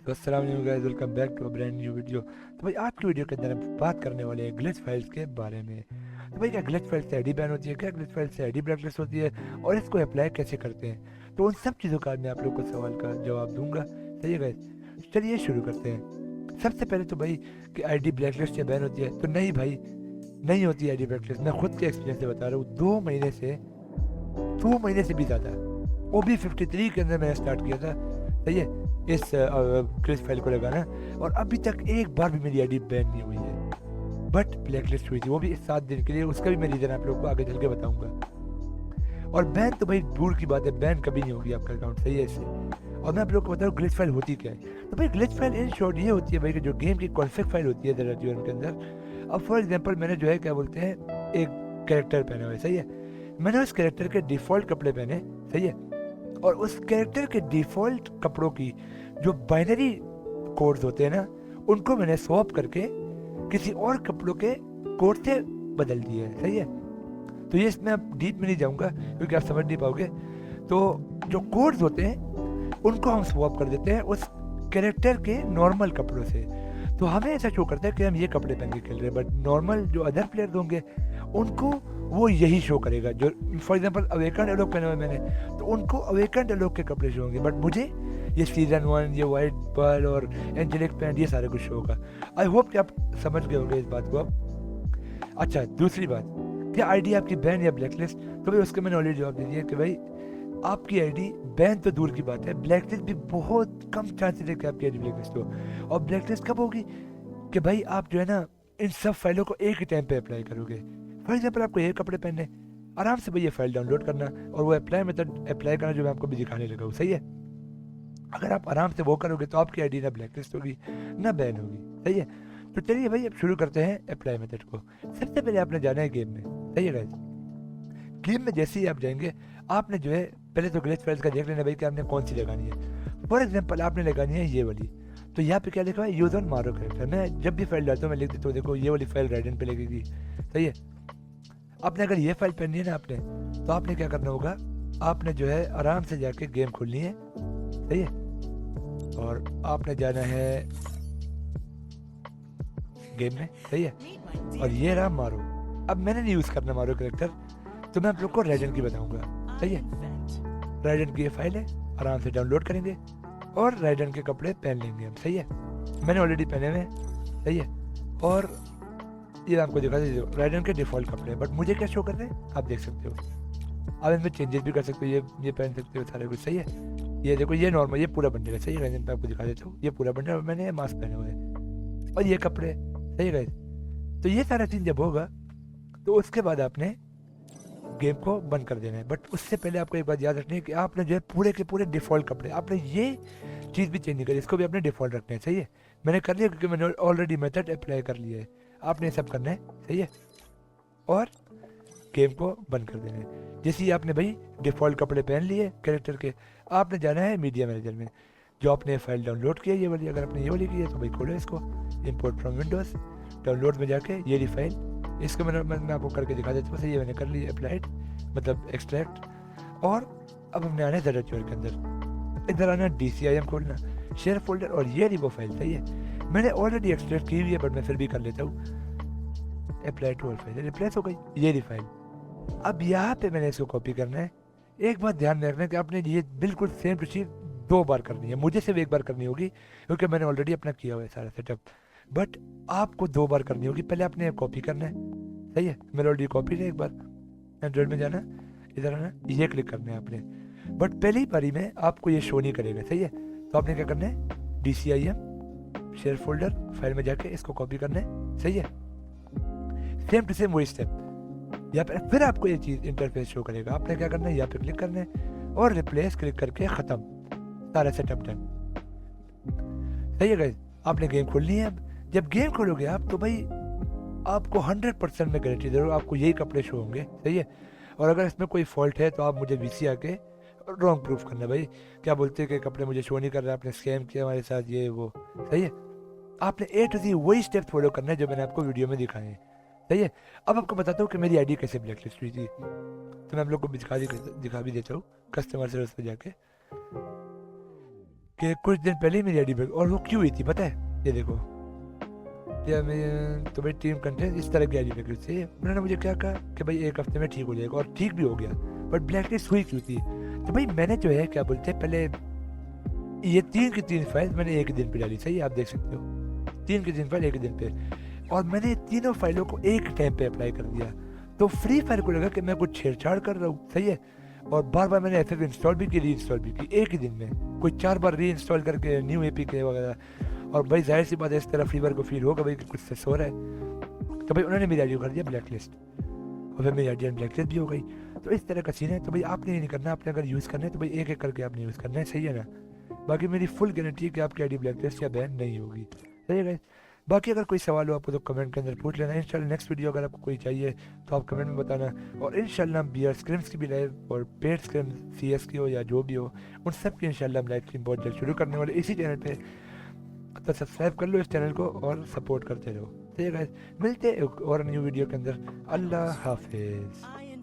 तो अस्सलाम वालेकुम guys, welcome back to a brand new video. तो भाई आज की वीडियो के अंदर हम बात करने वाले हैं ग्लिच फाइल्स के बारे में। तो भाई क्या ग्लिच फाइल से आईडी बैन होती है, क्या ग्लिच फाइल से आईडी ब्लैकलिस्ट होती है और इसको अप्लाई कैसे करते हैं, तो उन सब चीज़ों का आज मैं आप लोग को सवाल का जवाब दूंगा। सही है गाइस, चलिए शुरू करते हैं। सबसे पहले तो भाई कि आईडी ब्लैकलिस्ट या बैन होती है, तो नहीं भाई, नहीं होती है आईडी ब्लैकलिस्ट। मैं खुद के एक्सपीरियंस से बता रहा हूँ, 2 महीने से भी ज़्यादा, वो भी 53 के अंदर मैंने स्टार्ट किया था। सही है, इस क्रिस फाइल को लगाना, और अभी तक एक बार भी मेरी आईडी बैन नहीं हुई है, बट ब्लैक लिस्ट हुई थी, वो भी 7 दिन के लिए। उसका भी मैं रीज़न आप लोग को आगे चल के बताऊंगा। और बैन तो भाई दूर की बात है, बैन कभी नहीं होगी आपका अकाउंट। सही है इससे। और मैं आप लोग को बताऊँ ग्लिच फाइल होती क्या है। तो भाई ग्लिच फाइल इन शॉर्ट ये होती है भाई कि जो गेम की कॉन्फिग फाइल होती है के अंदर। अब फॉर एग्जाम्पल मैंने जो है क्या बोलते हैं, एक कैरेक्टर पहने हुए। सही है, मैंने उस कैरेक्टर के डिफ़ॉल्ट कपड़े पहने। सही है, और उस कैरेक्टर के डिफ़ॉल्ट कपड़ों की जो बाइनरी कोड्स होते हैं ना, उनको मैंने स्वैप करके किसी और कपड़ों के कोड से बदल दिए है। सही है, तो ये इसमें अब डीप में नहीं जाऊंगा क्योंकि आप समझ नहीं पाओगे। तो जो कोड्स होते हैं उनको हम स्वैप कर देते हैं उस कैरेक्टर के नॉर्मल कपड़ों से। तो हमें ऐसा शो करता है कि हम ये कपड़े पहन के खेल रहे हैं, बट नॉर्मल जो अदर प्लेयर्स होंगे उनको वो यही शो करेगा। जो फॉर एग्जांपल अवेकन एलोक पहने हुए मैंने, तो उनको अवेकन एलोक के कपड़े शो होंगे, बट मुझे ये सीजन 1, ये वाइट पर्ल और एंजेलिक पैंट, ये सारे कुछ शो होगा। आई होप कि आप समझ गए होंगे इस बात को अब। अच्छा, दूसरी बात, क्या आईडी आपकी बैन या ब्लैकलिस्ट, तो भाई उसके मैंने ऑलरेडी जवाब दे दिया कि भाई आपकी आईडी बैन तो दूर की बात है, ब्लैकलिस्ट भी बहुत कम चांसेस है कि आपकी आईडी ब्लैकलिस्ट हो। और ब्लैकलिस्ट कब होगी कि भाई आप जो है ना इन सब फाइलों को एक ही टाइम पे अप्लाई करोगे। फॉर एग्जाम्पल आपको ये कपड़े पहनने, आराम से भाई ये फाइल डाउनलोड करना और वो अप्लाई मेथड अप्लाई करना जो मैं आपको भी दिखाने लगा हूँ। सही है, अगर आप आराम से वो करोगे तो आपकी आईडी ना ब्लैकलिस्ट होगी ना बैन होगी। सही है, तो चलिए भाई अब शुरू करते हैं अप्लाई मेथड को। सबसे पहले आपने जाना है गेम में। सही है गाइस, गेम में जैसे ही आप जाएंगे आपने जो है पहले तो ग्लिच फाइल्स का देख लेना भाई कि आपने कौन सी लगानी है। फॉर एग्जाम्पल आपने लगानी है ये वाली, तो यहाँ पे क्या लिखा है, यूज ऑन मारो कैरेक्टर। मैं जब भी फाइल डालता हूँ मैं लिख देता हूँ, देखो ये वाली फाइल राइडन पे लगेगी। सही है, आपने अगर ये फाइल पहननी है ना आपने, तो आपने क्या करना होगा, आपने जो है आराम से जाके गेम खोलनी है। सही है, और आपने जाना है गेम में। सही है, और ये रहा मारो। अब मैंने नहीं यूज़ करना मारो कैरेक्टर, तो मैं आप लोग को राइडन की बताऊंगा। सही है, राइडन की ये फाइल है, आराम से डाउनलोड करेंगे और राइडन के कपड़े पहन लेंगे हम। सही है, मैंने ऑलरेडी पहने हुए हैं। सही है, और ये आपको दिखा दीजिए राइडन के डिफ़ॉल्ट कपड़े, बट मुझे क्या शो कर रहे हैं आप देख सकते हो। आप इनमें चेंजेस भी कर सकते हो, ये पहन सकते हो सारे कुछ। सही है, ये देखो ये नॉर्मल, ये पूरा बंडल है। सही है, राइडन पे आपको दिखा देता हूँ, ये पूरा बंडल, मैंने मास्क पहने हुए हैं और ये कपड़े। सही है गाइस, तो ये सारा चीज़ जब होगा तो उसके बाद आपने गेम को बंद कर देना है। बट उससे पहले आपको एक बात याद रखनी है कि आपने जो है पूरे के पूरे डिफ़ॉल्ट कपड़े, आपने ये चीज़ भी चेंज नहीं करी, इसको भी आपने डिफ़ॉल्ट रखना है। सही है, मैंने कर लिया क्योंकि मैंने ऑलरेडी मेथड अप्लाई कर लिया है। आपने सब करना है। सही है, और गेम को बंद कर देना है। जैसे ही आपने भाई डिफ़ॉल्ट कपड़े पहन लिए कैरेक्टर के, आपने जाना है मीडिया मैनेजर में। जो आपने फाइल डाउनलोड किया ये वाली, अगर आपने ये वाली की है तो भाई खोलो इसको, इंपोर्ट फ्रॉम विंडोज़, डाउनलोड में जाके ये रही फाइल, इसको मैं आपको करके दिखा देता हूँ। सही है, मैंने कर ली अप्लाइड, मतलब एक्सट्रैक्ट। और अब हमने आना है ज़रा के अंदर, इधर आना DCIM खोलना, शेयर फोल्डर, और ये रही वो फाइल। सही है, मैंने ऑलरेडी एक्सट्रैक्ट की हुई है बट मैं फिर भी कर लेता हूँ। अप्लाई टू ऑल फाइल, रिप्लेस हो गई ये रही फाइल। अब यहाँ पे मैंने इसको कॉपी करना है। एक बात ध्यान में रखना है कि आपने ये बिल्कुल सेम टू सेम 2 बार करनी है, मुझे सिर्फ 1 बार करनी होगी क्योंकि मैंने ऑलरेडी अपना किया हुआ है सारा सेटअप, बट आपको 2 बार करनी होगी। पहले आपने कॉपी करना है। सही है, मैंने ऑलरेडी कॉपी है। एक बार एंड्रॉइड में जाना, इधर आना, ये क्लिक करना है आपने, बट पहली बारी में आपको ये शो नहीं करेगा। सही है, तो आपने क्या करना है, DCIM शेयर फोल्डर फाइल में जाके इसको कॉपी करना है। सही है, सेम टू सेम वही स्टेप यहाँ पे, फिर आपको ये चीज़ इंटरफेस शो करेगा। आपने क्या करना है, यहाँ पे क्लिक करना है और रिप्लेस क्लिक करके ख़त्म, सारा सेटअप डन। सही है गाइस, आपने गेम खोलनी है। अब जब गेम खोलोगे आप तो भाई आपको 100% में गारंटी दे रहा हूँ आपको यही कपड़े शो होंगे। सही है, और अगर इसमें कोई फॉल्ट है तो आप मुझे VC आके रॉन्ग प्रूफ करना भाई, क्या बोलते हैं कि कपड़े मुझे शो नहीं कर रहे, आपने स्कैम किया हमारे साथ, ये वो। सही है, आपने A to Z वही स्टेप फॉलो करना है जो मैंने आपको वीडियो में दिखाए हैं। सही है, अब आपको बताता हूँ कि मेरी आईडी कैसे ब्लैकलिस्ट हुई थी, तो मैं आप लोग को दिखा भी देता हूँ। कस्टमर सर्विस पे जाके कि कुछ दिन पहले ही मेरी आईडी ब्लॉक, और वो क्यों हुई थी पता है? ये देखो, या मैं तो भाई टीम कंटेंट इस तरह की आईडी ब्लैक लिस्ट है। उन्होंने मुझे क्या कहा कि भाई एक हफ्ते में ठीक हो जाएगा, और ठीक भी हो गया, बट ब्लैक लिस्ट हुई क्यों थी? तो भाई मैंने जो है क्या बोलते हैं, पहले ये 3 की 3 फाइल मैंने एक ही दिन पे डाली, सही है, आप देख सकते हो 3 की 3 फाइल एक ही दिन पे, और मैंने तीनों फाइलों को एक टाइम पे अप्लाई कर दिया। तो फ्री फायर को लगा कि मैं कुछ छेड़छाड़ कर रहा हूँ, सही है, और बार बार मैंने ऐसे इंस्टॉल भी की, री इंस्टॉल भी की एक ही दिन में, कोई 4 बार री इंस्टॉल करके न्यू एपीके वगैरह। और भाई जाहिर सी बात है, इस तरह फ्री फायर को फील होगा भाई कि कुछ से सो रहा है, तो भाई उन्होंने मेरी आईडी कर दिया ब्लैक लिस्ट, और फिर मेरी आईडी ब्लैक लिस्ट भी हो गई। तो इस तरह का सीन है। तो भाई आपने ये नहीं करना, आपने अगर यूज़ करना है तो भाई एक एक करके आपने यूज़ करना है, सही है ना? बाकी मेरी फुल गारंटी है कि आपकी आईडी ब्लैक लिस्ट या बैन नहीं होगी, सही है गाइस? बाकी अगर कोई सवाल हो आपको तो कमेंट के अंदर पूछ लेना। इंशाल्लाह नेक्स्ट वीडियो अगर आपको कोई चाहिए तो आप कमेंट में बताना, और इंशाल्लाह हम बियर स्क्रिम्स की भी लाइव, और पेड स्क्रिम CS की हो या जो भी हो, उन सब की इंशाल्लाह हम लाइव स्ट्रीम बहुत जल्द शुरू करने वाले इसी चैनल पे। तो सब्सक्राइब कर लो इस चैनल को और सपोर्ट करते रहो, ठीक है गाइस? मिलते हैं एक और न्यू वीडियो के अंदर। अल्लाह हाफिज़।